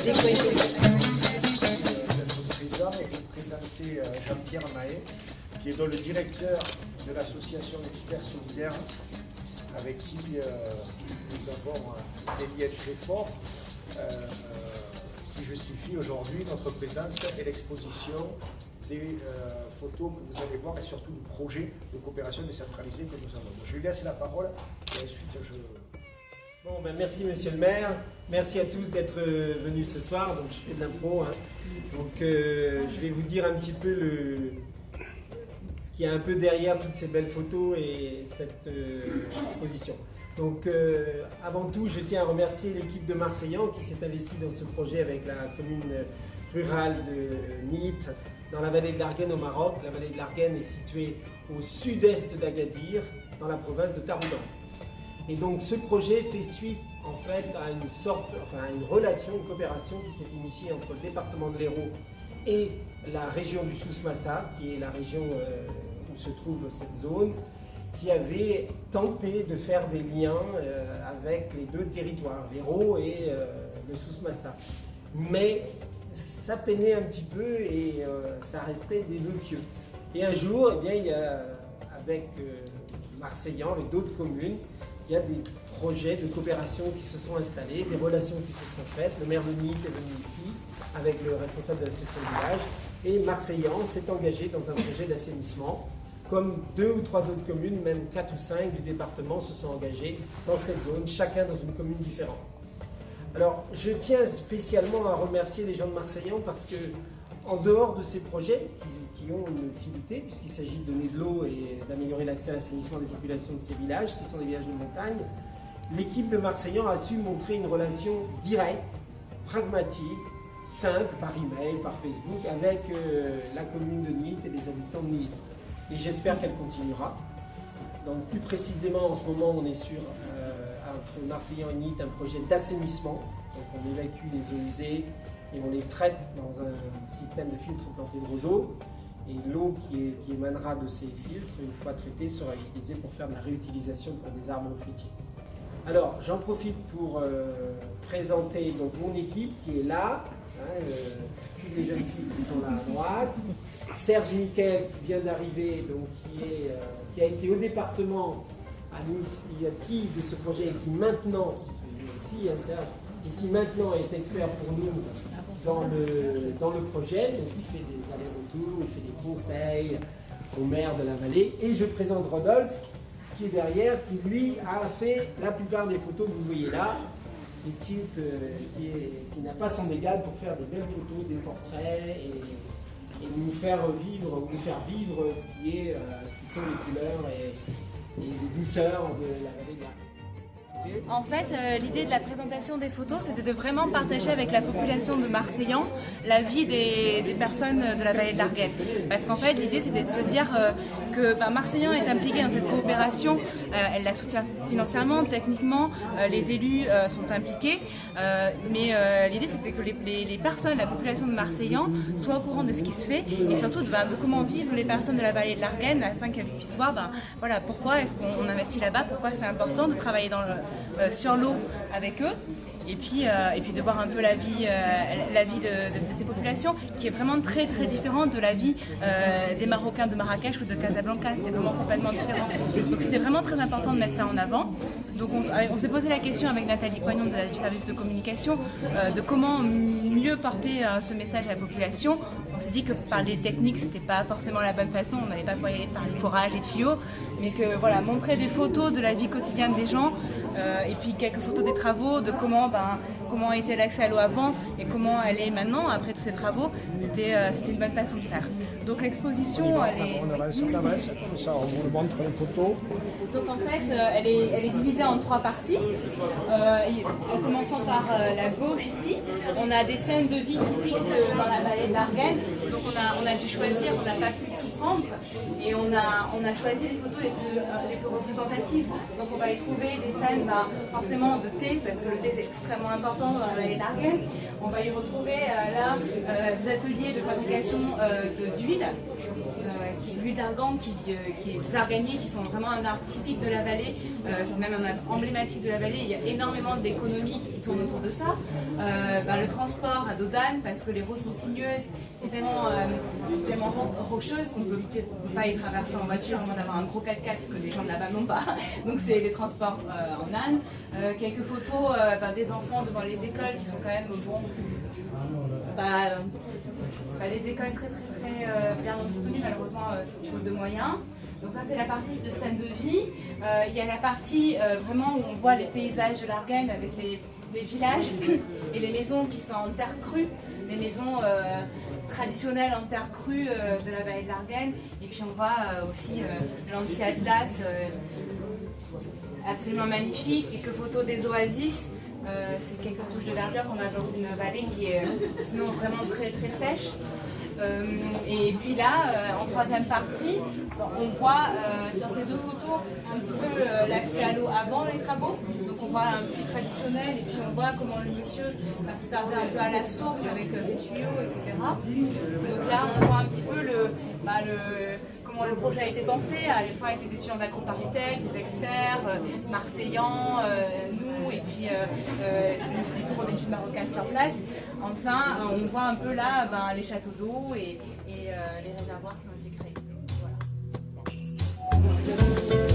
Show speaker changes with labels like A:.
A: Présent et présenter Jean-Pierre Mahé, qui est donc le directeur de l'association Experts Solidaires, avec qui nous avons des liens très forts, qui justifient aujourd'hui notre présence et l'exposition des photos que vous allez voir et surtout du projet de coopération décentralisée que nous avons. Je lui laisse la parole et ensuite je...
B: Bon, ben merci Monsieur le maire, merci à tous d'être venus ce soir. Donc je fais de l'impro, hein. Donc je vais vous dire un petit peu ce qu'il y a un peu derrière toutes ces belles photos et cette exposition. Donc avant tout, je tiens à remercier l'équipe de Marseillan qui s'est investie dans ce projet avec la commune rurale de Niit, dans la vallée de l'Arguenne au Maroc. La vallée de l'Arguenne est située au sud-est d'Agadir, dans la province de Taroudan. Et donc ce projet fait suite en fait à une relation, une coopération qui s'est initiée entre le département de l'Hérault et la région du Souss-Massa, qui est la région où se trouve cette zone, qui avait tenté de faire des liens avec les deux territoires, l'Hérault et le Souss-Massa. Mais ça peinait un petit peu et ça restait des vœux pieux. Et un jour, eh bien, il y a, avec Marseillan, avec d'autres communes, il y a des projets de coopération qui se sont installés, des relations qui se sont faites. Le maire de Niit est venu ici avec le responsable de l'association du village et Marseillan s'est engagé dans un projet d'assainissement. Comme 2 ou 3 autres communes, même 4 ou 5 du département se sont engagés dans cette zone, chacun dans une commune différente. Alors, je tiens spécialement à remercier les gens de Marseillan parce que, en dehors de ces projets qui ont une utilité, puisqu'il s'agit de donner de l'eau et d'améliorer l'accès à l'assainissement des populations de ces villages, qui sont des villages de montagne, l'équipe de Marseillan a su montrer une relation directe, pragmatique, simple, par email, par Facebook, avec la commune de Niit et les habitants de Niit. Et j'espère qu'elle continuera. Donc plus précisément, en ce moment, on est sur, entre Marseillan et Niit, un projet d'assainissement. Donc on évacue les eaux usées et on les traite dans un système de filtres plantés de roseaux. Et l'eau qui émanera de ces filtres, une fois traitée, sera utilisée pour faire de la réutilisation pour des arbres fruitiers. Alors, j'en profite pour présenter donc mon équipe qui est là, hein, toutes les jeunes filles qui sont là à droite. Serge Miquel qui vient d'arriver, donc qui a été au département à l'initiative de ce projet et qui maintenant, ici, hein, Serge, et qui maintenant est expert pour nous dans le projet. Donc il fait des allers-retours, il fait des conseils au maire de la vallée. Et je présente Rodolphe qui est derrière, qui lui a fait la plupart des photos que vous voyez là et qui n'a pas son égal pour faire des belles photos, des portraits et nous faire vivre ou nous faire vivre ce qui sont les couleurs et les douceurs de la vallée de l'Arguenne.
C: En fait, l'idée de la présentation des photos, c'était de vraiment partager avec la population de Marseillan la vie des personnes de la vallée de l'Arguenne. Parce qu'en fait, l'idée, c'était de se dire que Marseillan est impliqué dans cette coopération, elle la soutient financièrement, techniquement, les élus sont impliqués, mais l'idée, c'était que les personnes, la population de Marseillan, soient au courant de ce qui se fait et surtout de comment vivent les personnes de la vallée de l'Arguenne afin qu'elles puissent voir voilà, pourquoi est-ce qu'on investit là-bas, pourquoi c'est important de travailler sur l'eau avec eux et puis de voir un peu la vie de ces populations qui est vraiment très très différente de la vie des Marocains de Marrakech ou de Casablanca. C'est vraiment complètement différent. Donc c'était vraiment très important de mettre ça en avant. Donc on s'est posé la question avec Nathalie Poignon du service de communication de comment mieux porter ce message à la population. On s'est dit que parler technique c'était pas forcément la bonne façon, on n'allait pas pouvoir y aller par les forages, les tuyaux, mais que voilà, montrer des photos de la vie quotidienne des gens et puis quelques photos des travaux, de comment était l'accès à l'eau avant et comment elle est maintenant après tous ces travaux, c'était une bonne façon de faire. Donc l'exposition,
A: on avance, comme ça on vous montre les photos.
C: Donc en fait, elle est divisée en 3 parties. En commençant par la gauche ici, on a des scènes de vie typiques dans la vallée de l'Arguenne. Donc on a dû choisir, on n'a pas pu tout prendre et on a choisi les photos les plus représentatives. Donc on va y trouver des scènes forcément de thé, parce que le thé c'est extrêmement important dans la vallée de l'Arguenne. On va y retrouver là des ateliers de fabrication d'huile, qui est l'huile d'argan, qui est des arganiers qui sont vraiment un art typique de la vallée, c'est même un art emblématique de la vallée. Il y a énormément d'économies qui tournent autour de ça. Le transport à dos d'âne parce que les routes sont sinueuses et tellement rocheuses qu'on ne peut pas y traverser en voiture, à moins d'avoir un gros 4x4 que les gens de là-bas n'ont pas. Donc c'est les transports en âne. Quelques photos des enfants devant les écoles qui sont quand même des écoles très bien entretenues, malheureusement faute de moyens. Donc ça c'est la partie de scène de vie. Il y a la partie vraiment où on voit les paysages de l'Argane avec les villages et les maisons qui sont en terre crue, les maisons traditionnelles en terre crue de la vallée de l'Argane. Et puis on voit aussi l'anti-atlas, absolument magnifique, quelques photos des oasis. C'est quelques touches de verdure qu'on a dans une vallée qui est sinon vraiment très sèche. Et puis là, en troisième partie, on voit sur ces deux photos un petit peu l'accès à l'eau avant les travaux. Donc on voit un puits traditionnel et puis on voit comment le monsieur se servait un peu à la source avec ses tuyaux, etc. Donc là, on voit un petit peu comment le projet a été pensé, à la fois avec les étudiants d'AgroParisTech, des experts, marseillans, nous, et puis les cours d'études marocaines sur place. Enfin, on voit un peu là les châteaux d'eau et les réservoirs qui ont été créés. Voilà.